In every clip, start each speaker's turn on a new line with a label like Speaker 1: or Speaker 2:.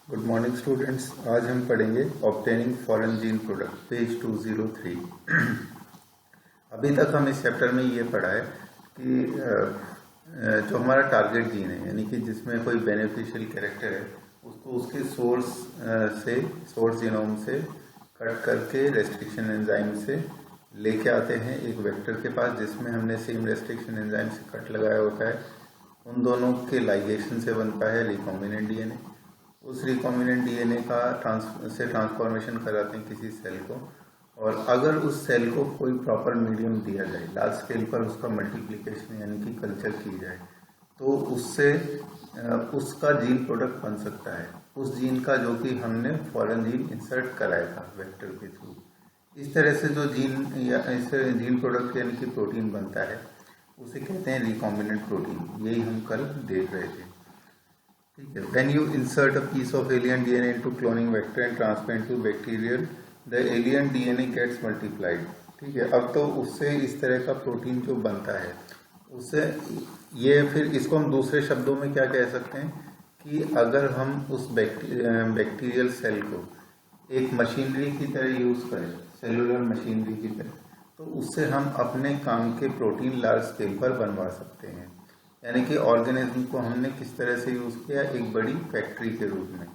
Speaker 1: Good morning students. आज हम पढ़ेंगे obtaining foreign gene product, page 203। अभी तक हम इस चैप्टर में ये पढ़ा है कि जो हमारा टारगेट जीन है, यानी कि जिसमें कोई बेनिफिशियल कैरेक्टर है, उसको उसके सोर्स जीनोम से कट करके रेस्ट्रिक्शन एंजाइम से लेके आते हैं एक वेक्टर के पास, जिसमें हमने सेम रेस्ट्रिक्शन एंजाइम से कट लगाया होता है। उन दोनों के लाइगेशन से बनता है रिकॉम्बिनेंट डीएनए। उस रिकॉम्बिनेंट डीएनए का ट्रांसफॉर्मेशन कराते हैं किसी सेल को, और अगर उस सेल को कोई प्रॉपर मीडियम दिया जाए, लार्ज स्केल पर उसका मल्टीप्लिकेशन यानी कि कल्चर की जाए, तो उससे उसका जीन प्रोडक्ट बन सकता है, उस जीन का जो कि हमने फॉरेन जीन इंसर्ट कराया था वेक्टर के थ्रू। इस तरह से जो जीन या इससे जीन प्रोडक्ट यानी कि प्रोटीन बनता है, उसे कहते हैं रिकॉम्बिनेंट प्रोटीन। यही हम कल देख रहे थे, ठीक है। When you insert a piece of alien DNA into cloning vector and transfer into bacterial, the alien DNA gets multiplied, ठीक है। अब तो उससे इस तरह का प्रोटीन जो बनता है, उससे ये फिर इसको हम दूसरे शब्दों में क्या कह सकते हैं कि अगर हम उस बैक्टीरियल सेल को एक मशीनरी की तरह यूज करें, सेलुलर मशीनरी की तरह, तो उससे हम अपने काम के प्रोटीन लार्ज स्केल पर बनवा सकते हैं। यानी कि ऑर्गेनिज्म को हमने किस तरह से यूज़ किया, एक बड़ी फैक्ट्री के रूप में।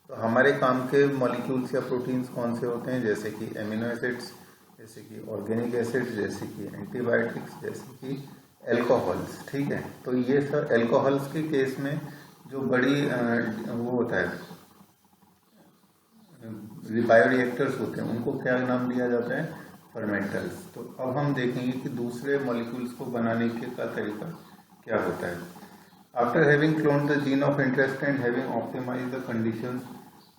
Speaker 1: तो हमारे काम के मॉलिक्यूल्स या प्रोटीन्स कौन से होते हैं, जैसे कि एमिनो एसिड्स, जैसे कि ऑर्गेनिक एसिड्स, जैसे कि एंटीबायोटिक्स, जैसे कि एल्कोहल्स, ठीक है। तो ये सब एल्कोहल्स के केस में जो बड़ी वो होता है, बायोरिएक्टर्स होते हैं, उनको क्या नाम दिया जाता है, फर्मेंटर्स। तो अब हम देखेंगे कि दूसरे मॉलिक्यूल्स को बनाने के का तरीका क्या होता है। After having cloned the gene of interest and having optimized the conditions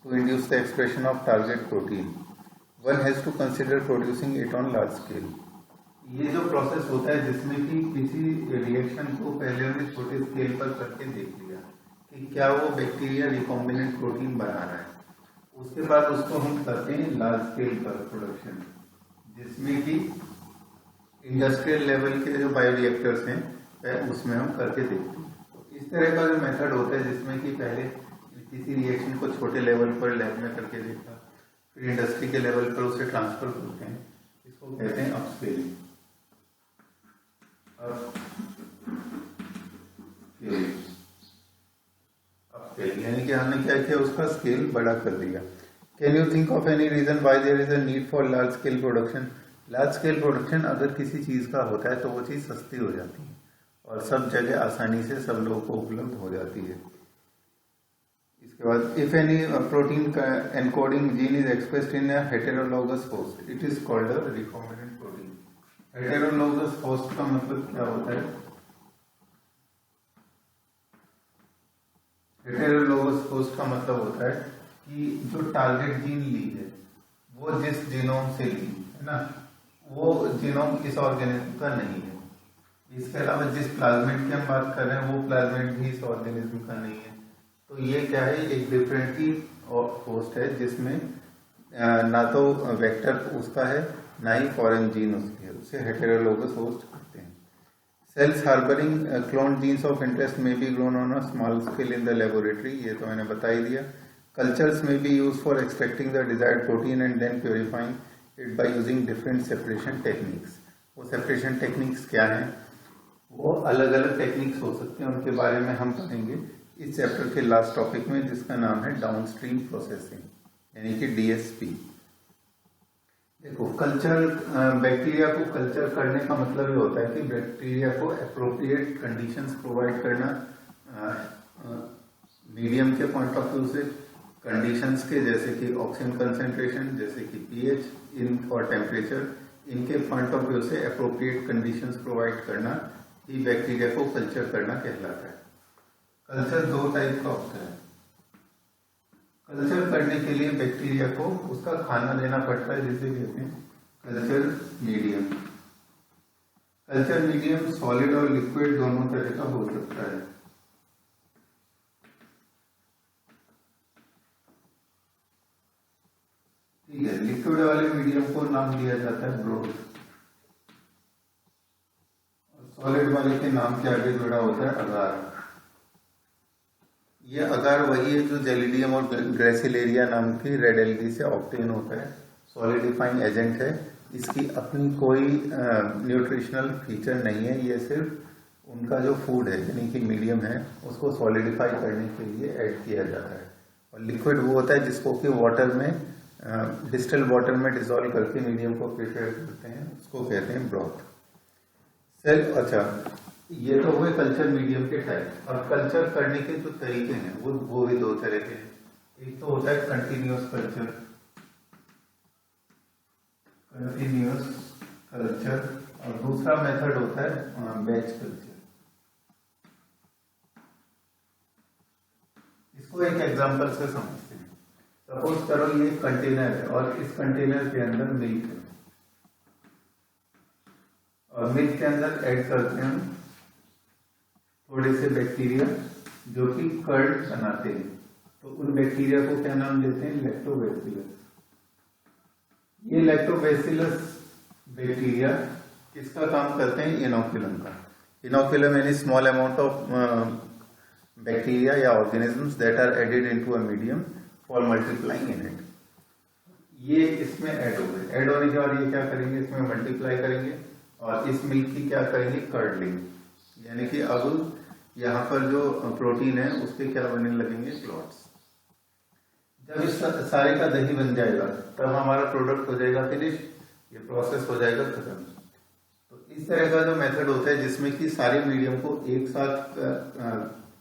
Speaker 1: to induce the expression of target protein, one has to consider producing it on large scale. ये जो प्रोसेस होता है जिसमें कि किसी रिएक्शन को पहले हमने छोटे स्केल पर करके देख लिया कि क्या वो बैक्टीरिया रिकॉम्बिनेंट प्रोटीन बना रहा है, उसके बाद उसको हम करते हैं लार्ज स्केल पर प्रोडक्शन, जिसमें कि इंडस्ट्रियल लेवल के जो बायोरिएक्टर्स हैं उसमें हम करके देखते हैं। तो इस तरह का जो मेथड होता है जिसमें कि पहले किसी रिएक्शन को छोटे लेवल पर लैब में करके देखा, फिर इंडस्ट्री के लेवल पर उसे ट्रांसफर करते हैं, इसको कहते हैं अपस्केलिंग। अपस्केलिंग यानी कि हमने क्या किया, उसका स्केल बड़ा कर दिया। Can you think of any reason why there is a need for large scale production? Large scale production अगर किसी चीज का होता है तो वो चीज सस्ती हो जाती है और सब जगह आसानी से सब लोगों को उपलब्ध हो जाती है। इसके बाद इफ एनी प्रोटीन का encoding gene is expressed in a heterologous host, it is called a recombinant protein. Heterologous host का मतलब क्या होता है? हेटेरोलोगस होस्ट का मतलब होता है कि जो टारगेट जीन ली है वो जिस जीनोम से ली है ना, वो जीनोम इस ऑर्गेनिज्म का नहीं है। इसके अलावा जिस प्लाज्मिड की हम बात कर रहे हैं वो प्लाज्मिड भी इस ऑर्गेनिज्म का नहीं है। तो ये क्या है, एक डिफरेंटली होस्ट है जिसमें ना तो वेक्टर उसका है ना ही फॉरेन जीन उसकी है, उसे हेटेरोलोगस होस्ट कहते हैं। Cells harbouring clone genes of interest may be grown on a small scale in the laboratory, ये तो मैंने बता ही दिया। Cultures may be use for extracting the desired protein and then purifying it by using different separation techniques. वो separation techniques क्या हैं, वो अलग अलग टेक्निक्स हो सकते हैं, उनके बारे में हम पढ़ेंगे इस चैप्टर के लास्ट टॉपिक में, जिसका नाम है डाउनस्ट्रीम प्रोसेसिंग यानी कि डीएसपी। देखो, कल्चर बैक्टीरिया को कल्चर करने का मतलब ये होता है कि बैक्टीरिया को एप्रोप्रिएट कंडीशंस प्रोवाइड करना, मीडियम के पॉइंट ऑफ व्यू से, कंडीशंस के जैसे कि ऑक्सीजन कंसेंट्रेशन, जैसे कि पीएच इन और टेम्परेचर, इनके पॉइंट ऑफ व्यू से एप्रोप्रिएट कंडीशंस प्रोवाइड करना ही बैक्टीरिया को कल्चर करना कहलाता है। कल्चर दो टाइप का होता है। कल्चर करने के लिए बैक्टीरिया को उसका खाना लेना पड़ता है, जिसे कहते हैं culture medium. Culture medium solid और लिक्विड दोनों तरह का हो सकता है। ठीक है, लिक्विड वाले मीडियम को नाम दिया जाता है ब्रोथ, और सॉलिड वाले के नाम के आगे जुड़ा होता है अगार। ये अगार वही है जो जेलिडियम और ग्रेसिलेरिया नाम की रेड एल्गी से ऑब्टेन होता है, सॉलिडिफाइंग एजेंट है। इसकी अपनी कोई न्यूट्रिशनल फीचर नहीं है, ये सिर्फ उनका जो फूड है यानी कि मीडियम है उसको सॉलिडिफाई करने के लिए ऐड किया जाता है। और लिक्विड वो होता है जिसको कि वाटर में डिस्टिल वाटर में डिसॉल्व करके मीडियम को प्रिपेयर करते हैं, उसको कहते हैं ब्रॉथ। सेल अच्छा, ये तो हुए कल्चर मीडियम के टाइप। और कल्चर करने के जो तरीके हैं वो भी दो तरह के हैं। एक तो होता है कंटिन्यूअस कल्चर, और दूसरा मेथड होता है बैच कल्चर। इसको एक एग्जांपल से समझते हैं। सपोज करो ये कंटेनर है और इस कंटेनर के अंदर मिल्क है, और मिल्क के अंदर ऐड करते हैं हम थोड़े से बैक्टीरिया जो कि कर्ड बनाते हैं। तो उन बैक्टीरिया को क्या नाम देते हैं? लैक्टोबैसिलस। ये लैक्टोबैसिलस बैक्टीरिया किसका काम करते हैं? इनोकुलम का। इनोकुलम यानी स्मॉल अमाउंट ऑफ बैक्टीरिया या organisms that are added into a medium for multiplying in it. ये इसमें ऐड हो गए। ऐड होने के बाद ये क्या करेंगे? इसमें मल्टीप्लाई करेंगे और इस मिल्क की क्या करेंगे? कर्ड लेंगे। यानी कि अब यहाँ पर जो प्रोटीन है उसके क्या बनने लगेंगे? क्लॉट्स। जब इस सारे का दही बन जाएगा तब हमारा प्रोडक्ट हो जाएगा फिनिश, ये प्रोसेस हो जाएगा खत्म। तो इस तरह का जो मेथड होता है जिसमें कि सारे मीडियम को एक साथ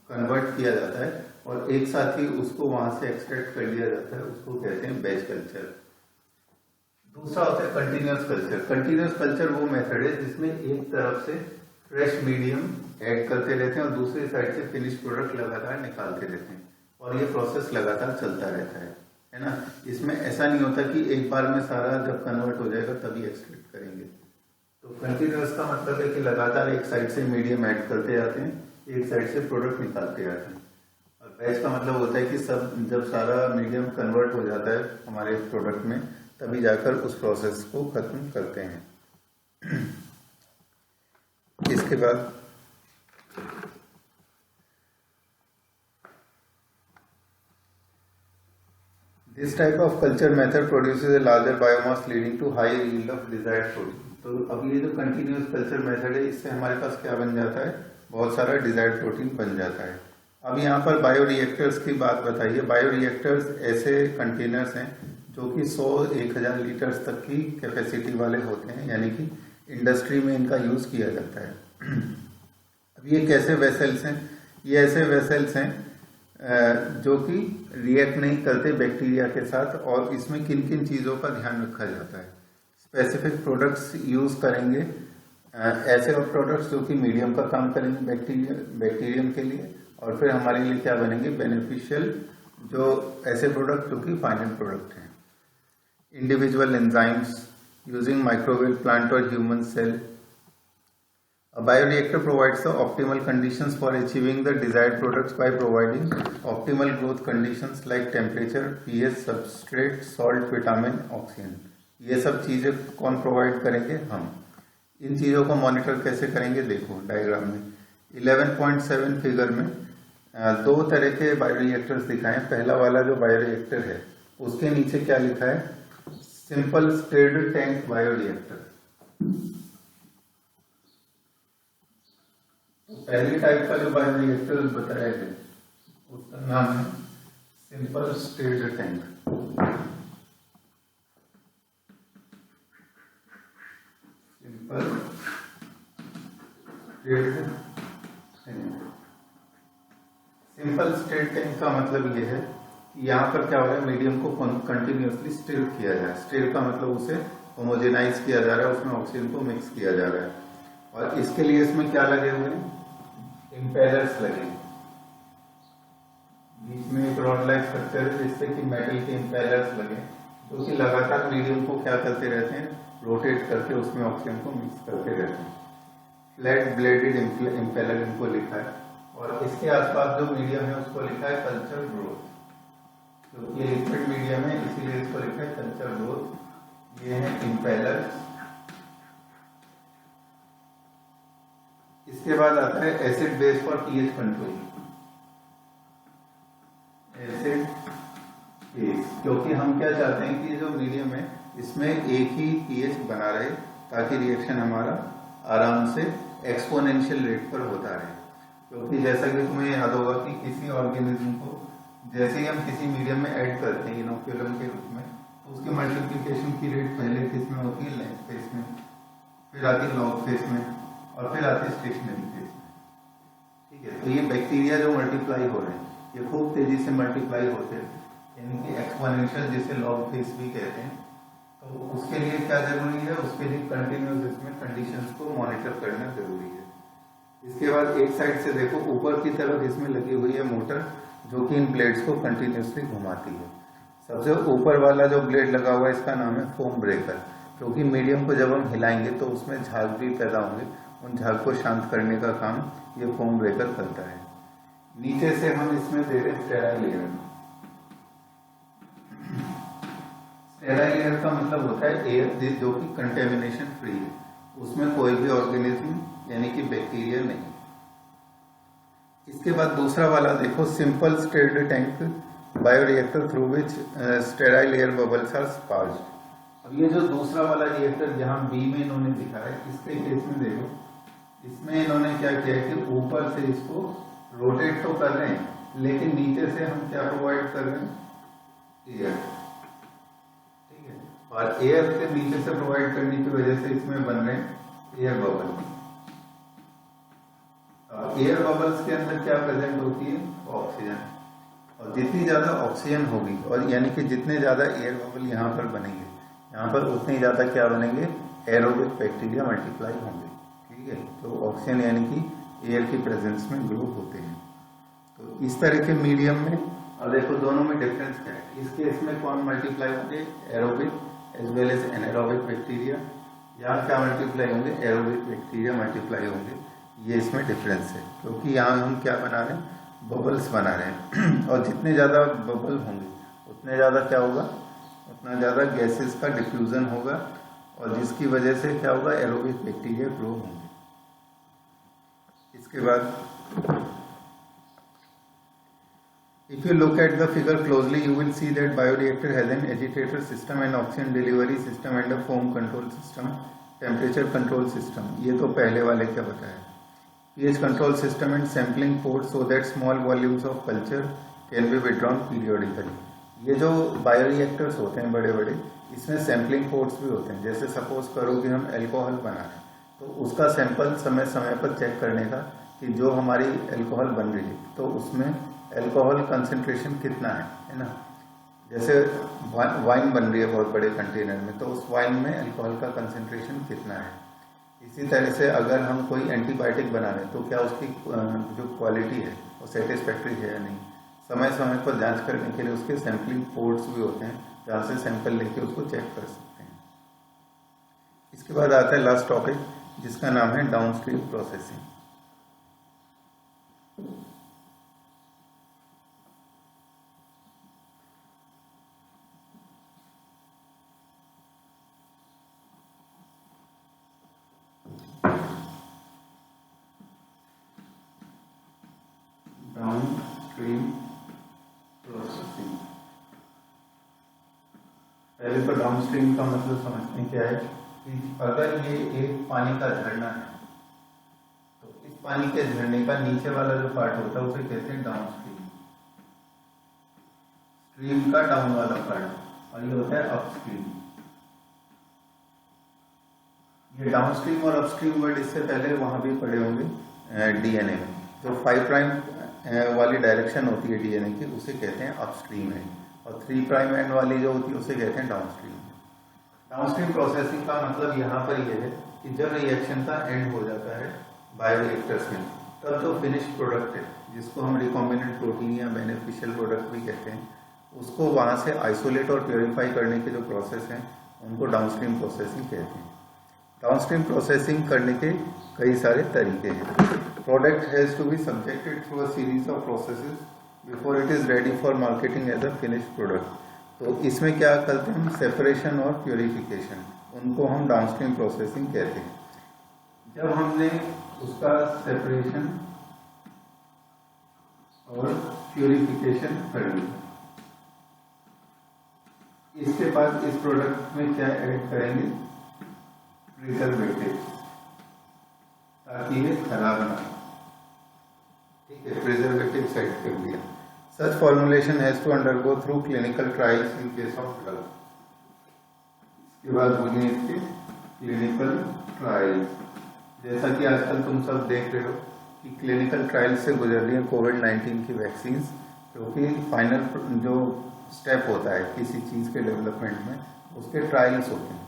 Speaker 1: कन्वर्ट किया जाता है और एक साथ ही उसको वहां से एक्सट्रैक्ट कर लिया जाता है, उसको कहते हैं बैच कल्चर। दूसरा होता है कंटिन्यूअस कल्चर। कंटिन्यूअस कल्चर वो मेथड है जिसमें एक तरफ से फ्रेश मीडियम ऐड करते रहते हैं और दूसरी साइड से फिनिश प्रोडक्ट लगातार निकालते रहते हैं, और ये प्रोसेस लगातार चलता रहता है ना। इसमें ऐसा नहीं होता कि एक बार में सारा जब कन्वर्ट हो जाएगा तभी एक्सट्रैक्ट करेंगे। तो कंटिन्यूअस का मतलब है कि लगातार एक साइड से मीडियम ऐड करते जाते हैं, एक साइड से प्रोडक्ट निकालते जाते हैं। और बैच का मतलब होता है कि सब जब सारा मीडियम कन्वर्ट हो जाता है हमारे प्रोडक्ट में तभी जाकर उस प्रोसेस को खत्म करते हैं। इसके बाद This type of culture method produces a larger biomass leading to high yield of desired protein. तो अब ये जो कंटिन्यूअस कल्चर मेथड है इससे हमारे पास क्या बन जाता है? बहुत सारा डिजायर्ड प्रोटीन बन जाता है। अब यहाँ पर बायोरिएक्टर्स की बात बताइए। बायोरिएक्टर्स ऐसे कंटेनर्स हैं जो कि 100-1000 लीटर्स तक की कैपेसिटी वाले होते हैं, यानी कि इंडस्ट्री में इनका यूज किया जाता है। अब ये कैसे वेसल्स हैं? ये ऐसे वेसल्स हैं जो कि रिएक्ट नहीं करते बैक्टीरिया के साथ, और इसमें किन किन चीज़ों का ध्यान रखा जाता है? स्पेसिफिक प्रोडक्ट्स यूज करेंगे, ऐसे प्रोडक्ट्स जो कि मीडियम का काम करेंगे बैक्टीरियम के लिए, और फिर हमारे लिए क्या बनेंगे? बेनिफिशियल, जो ऐसे प्रोडक्ट जो कि फाइनल प्रोडक्ट हैं। Individual enzymes using microwave plant और human cell. A bioreactor provides the optimal conditions for achieving the desired products by providing optimal growth conditions like temperature, pH, substrate, salt, vitamin, oxygen. ये सब चीजें कौन provide करेंगे? हम। इन चीजों को monitor कैसे करेंगे? देखो डायग्राम में 11.7 फिगर में दो तरह के बायोरिएक्टर्स दिखाए। पहला वाला जो बायोरिएक्टर है उसके नीचे क्या लिखा है? Simple stirred tank bioreactor. पहली टाइप का जो बायोरिएक्टर बताया है उसका नाम है simple stirred tank. Simple stirred tank. Simple stirred tank का मतलब ये है कि यहाँ पर क्या हो रहा है? मीडियम को कंटिन्यूअसली स्टिर किया जा रहा है। स्टिर का मतलब उसे होमोजेनाइज किया जा रहा है, उसमें ऑक्सीजन को मिक्स किया जा रहा है। और इसके लिए इसमें क्या लगे हुए हैं? इम्पेलर्स लगे। बीच में एक रॉड लाइक स्ट्रक्चर है जिससे कि मेटल के इम्पेलर्स लगे जो कि लगातार मीडियम को क्या करते रहते हैं? रोटेट करके उसमें ऑक्सीजन को मिक्स करते रहते हैं। फ्लैट ब्लेडेड इम्पेलर इनको लिखा है, और इसके आसपास जो मीडियम है उसको लिखा है कल्चर ग्रोथ। तो ये लिक्विड मीडियम है इसीलिए इसको लिखा है कल्चर ग्रोथ। ये है इम्पेलर्स। इसके बाद आता है acid base for pH control. क्योंकि हम क्या चाहते हैं कि जो मीडियम है इसमें एक ही पीएच बना रहे ताकि रिएक्शन हमारा आराम से एक्सपोनेंशियल रेट पर होता रहे। क्योंकि जैसा कि तुम्हें याद होगा कि किसी ऑर्गेनिज्म को जैसे ही हम किसी मीडियम में ऐड करते हैं इनोक्यूलम के रूप में, तो उसकी मल्टीप्लिकेशन की रेट पहले किस में होती है, लैग फेज में, फिर आती है लॉग फेज में, और फिर आती है स्टेशनरी फेज में। ठीक है, तो ये बैक्टीरिया जो मल्टीप्लाई हो रहे हैं ये खूब तेजी से मल्टीप्लाई होते हैं, यानी कि एक्सपोनेंशियल जिसे लॉग फेज भी कहते हैं। तो उसके लिए क्या जरूरी है, उसके लिए कंटिन्यूस इसमें कंडीशंस को मॉनिटर करना जरूरी है। इसके बाद एक साइड से देखो ऊपर की तरफ इसमें लगी हुई है मोटर जो कि इन ब्लेड्स को कंटिन्यूसली घुमाती है। सबसे ऊपर वाला जो ब्लेड लगा हुआ है इसका नाम है फोम ब्रेकर, क्योंकि मीडियम को जब हम हिलाएंगे तो उसमें झाग भी पैदा होंगे, उन झाग को शांत करने का काम ये फोम ब्रेकर करता है। नीचे से हम इसमें दे रहे स्टेराइल लेयर। स्टेराइल लेयर का मतलब होता है एयर जो कि कंटेमिनेशन फ्री है, उसमें कोई भी ऑर्गेनिज्म यानी कि बैक्टीरिया नहीं। इसके बाद दूसरा वाला देखो, simple stirred tank bioreactor through which sterile air bubbles are sparged. अब ये जो दूसरा वाला रिएक्टर जहां बी में इन्होंने दिखा है, इसके केस में देखो इसमें इन्होंने क्या किया कि ऊपर से इसको रोटेट तो कर रहे हैं लेकिन नीचे से हम क्या प्रोवाइड कर रहे हैं, एयर। ठीक है, और एयर के नीचे से प्रोवाइड करने की वजह से इसमें बन रहे हैं एयर बबल। एयर बबल्स के अंदर क्या प्रेजेंट होती है, ऑक्सीजन, और जितनी ज्यादा ऑक्सीजन होगी और यानी कि जितने ज्यादा एयर बबल यहाँ पर बनेंगे, यहाँ पर उतने ज्यादा क्या बनेंगे, एरोबिक बैक्टीरिया मल्टीप्लाई होंगे। ठीक है, तो ऑक्सीजन यानी कि एयर की प्रेजेंस में ग्रो होते हैं। तो इस तरह के मीडियम में, और देखो दोनों में डिफरेंस क्या है, इस केस में कौन मल्टीप्लाई होंगे, aerobic as well as anaerobic bacteria. यहाँ क्या मल्टीप्लाई होंगे, एरोबिक बैक्टीरिया मल्टीप्लाई होंगे। ये इसमें डिफरेंस है, क्योंकि यहाँ हम क्या बना रहे हैं, बबल्स बना रहे हैं और जितने ज़्यादा बबल होंगे उतने ज़्यादा क्या होगा, उतना ज़्यादा गैसेस का डिफ्यूजन होगा और जिसकी वजह से क्या होगा, एरोबिक बैक्टीरिया ग्रो होंगे। इसके बाद if you look at the figure closely you will see that bioreactor has an agitator system and oxygen delivery system and a foam control system, temperature control system। ये तो पहले वाले क्या बताया, pH control system and sampling ports so that small volumes of culture can be withdrawn periodically। ये जो bioreactors होते हैं बड़े बड़े, इसमें सैम्पलिंग पोर्ट्स भी होते हैं। जैसे सपोज करो कि हम एल्कोहल बना रहे हैं तो उसका सैंपल समय समय पर चेक करने का कि जो हमारी एल्कोहल बन रही है तो उसमें एल्कोहल कंसंट्रेशन कितना है ना। जैसे वाइन बन रही है बहुत बड़े कंटेनर में, तो उस वाइन में एल्कोहल का कंसंट्रेशन कितना है। इसी तरह से अगर हम कोई एंटीबायोटिक बना रहे हैं तो क्या उसकी जो क्वालिटी है वो सेटिस्फैक्ट्री है या नहीं, समय समय पर जांच करने के लिए उसके सैम्पलिंग पोर्ट्स भी होते हैं जहाँ से सैंपल लेके उसको चेक कर सकते हैं। इसके बाद आता है लास्ट टॉपिक जिसका नाम है डाउनस्ट्रीम प्रोसेसिंग। डाउनस्ट्रीम प्रोसेसिंग, पहले तो डाउनस्ट्रीम का मतलब समझते हैं क्या है कि अगर ये एक पानी का झरना है तो इस पानी के झरने का नीचे वाला जो पार्ट होता है उसे कहते हैं डाउनस्ट्रीम। स्ट्रीम का डाउन वाला पार्ट, और ये होता है अपस्ट्रीम। ये डाउनस्ट्रीम और अपस्ट्रीम वर्ड इससे पहले वहां भी पढ़े होंगे डीएनए में। जो 5 प्राइम वाली डायरेक्शन होती है डीएनए की उसे कहते हैं अपस्ट्रीम है, और 3 प्राइम एंड वाली जो होती है उसे कहते हैं डाउनस्ट्रीम। डाउनस्ट्रीम प्रोसेसिंग का मतलब यहाँ पर यह है कि जब रिएक्शन का एंड हो जाता है बायोरिएक्टर्स में, तब जो फिनिश प्रोडक्ट है जिसको हम रिकॉम्बिनेंट प्रोटीन या बेनिफिशियल प्रोडक्ट भी कहते हैं, उसको वहाँ से आइसोलेट और प्योरीफाई करने के जो प्रोसेस हैं उनको डाउनस्ट्रीम प्रोसेसिंग कहते हैं। डाउनस्ट्रीम प्रोसेसिंग करने के कई सारे तरीके हैं। Product has to be subjected through a series of processes before it is ready for marketing as a finished product. तो इसमें क्या करते हैं हम, सेपरेशन और प्योरिफिकेशन, उनको हम डाउनस्ट्रीम प्रोसेसिंग कहते हैं। जब हमने उसका सेपरेशन और प्योरिफिकेशन कर लिया, इसके बाद इस प्रोडक्ट में क्या ऐड करेंगे, प्रिजर्वेटिव, ताकि ये खराब ना हो। ठीक है, प्रिजर्वेटिव सेट कर दिया। Such formulation has to undergo through clinical trials in case of drug. इसके बाद होंगे इसके क्लिनिकल ट्रायल्स। जैसा कि आजकल तुम सब देख रहे हो कि क्लिनिकल ट्रायल्स से गुजर रही है कोविड-19 की वैक्सीन, क्योंकि फाइनल जो स्टेप होता है किसी चीज़ के डेवलपमेंट में, उसके ट्रायल्स होते हैं,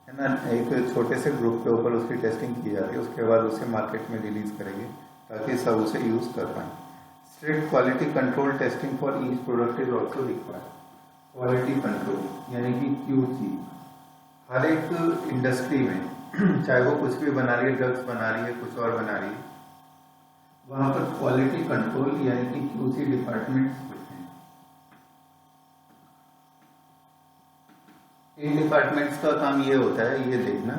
Speaker 1: है ना। एक छोटे से ग्रुप के ऊपर उसकी टेस्टिंग की जाती है, उसके बाद उसे मार्केट में रिलीज करेंगे ताकि सब उसे यूज कर पाए। Strict quality control testing for each product is also required. Quality control यानी कि QC हर एक इंडस्ट्री में चाहे वो कुछ भी बना रही है, ड्रग्स बना रही है, कुछ और बना रही है, वहां पर क्वालिटी कंट्रोल यानी कि QC डिपार्टमेंट्स होते हैं। इन डिपार्टमेंट्स का काम ये होता है, ये देखना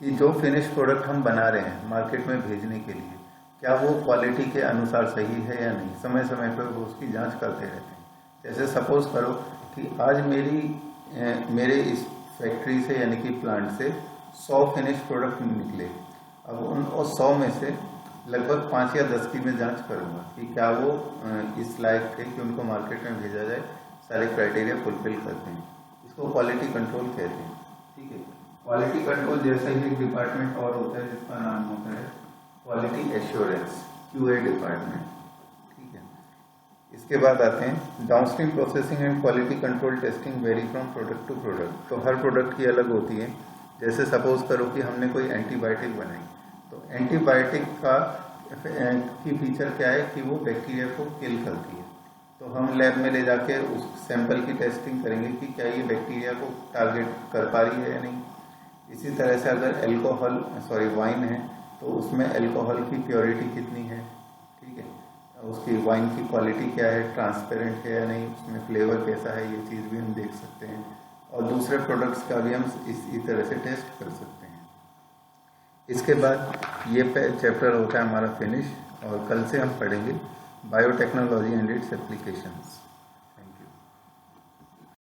Speaker 1: कि जो फिनिश प्रोडक्ट हम बना रहे हैं मार्केट में भेजने के लिए, क्या वो क्वालिटी के अनुसार सही है या नहीं। समय समय पर वो उसकी जांच करते रहते हैं। जैसे सपोज करो कि आज मेरे इस फैक्ट्री से यानी कि प्लांट से 100 फिनिश प्रोडक्ट निकले। अब उन 100 में से लगभग 5 या 10 की मैं जांच करूंगा कि क्या वो इस लायक थे कि उनको मार्केट में भेजा जाए, सारे क्राइटेरिया फुलफिल करते हैं। इसको क्वालिटी कंट्रोल कहते हैं। ठीक है, क्वालिटी कंट्रोल जैसा ही एक डिपार्टमेंट और होता है जिसका नाम होता है क्वालिटी एश्योरेंस, QA डिपार्टमेंट। ठीक है, इसके बाद आते हैं downstream processing and quality control testing vary from product to product. तो हर प्रोडक्ट की अलग होती है। जैसे सपोज करो कि हमने कोई एंटीबायोटिक बनाई, तो एंटीबायोटिक की फीचर क्या है कि वो बैक्टीरिया को किल करती है। तो हम लैब में ले जाके उस सैंपल की टेस्टिंग करेंगे कि क्या ये बैक्टीरिया को टारगेट कर पा रही है या नहीं। इसी तरह से अगर वाइन है तो उसमें अल्कोहल की प्योरिटी कितनी है, ठीक है, उसकी वाइन की क्वालिटी क्या है, ट्रांसपेरेंट है या नहीं, उसमें फ्लेवर कैसा है, ये चीज़ भी हम देख सकते हैं। और दूसरे प्रोडक्ट्स का भी हम इसी तरह से टेस्ट कर सकते हैं। इसके बाद ये चैप्टर होता है हमारा फिनिश, और कल से हम पढ़ेंगे बायोटेक्नोलॉजी एंड इट्स एप्लीकेशंस।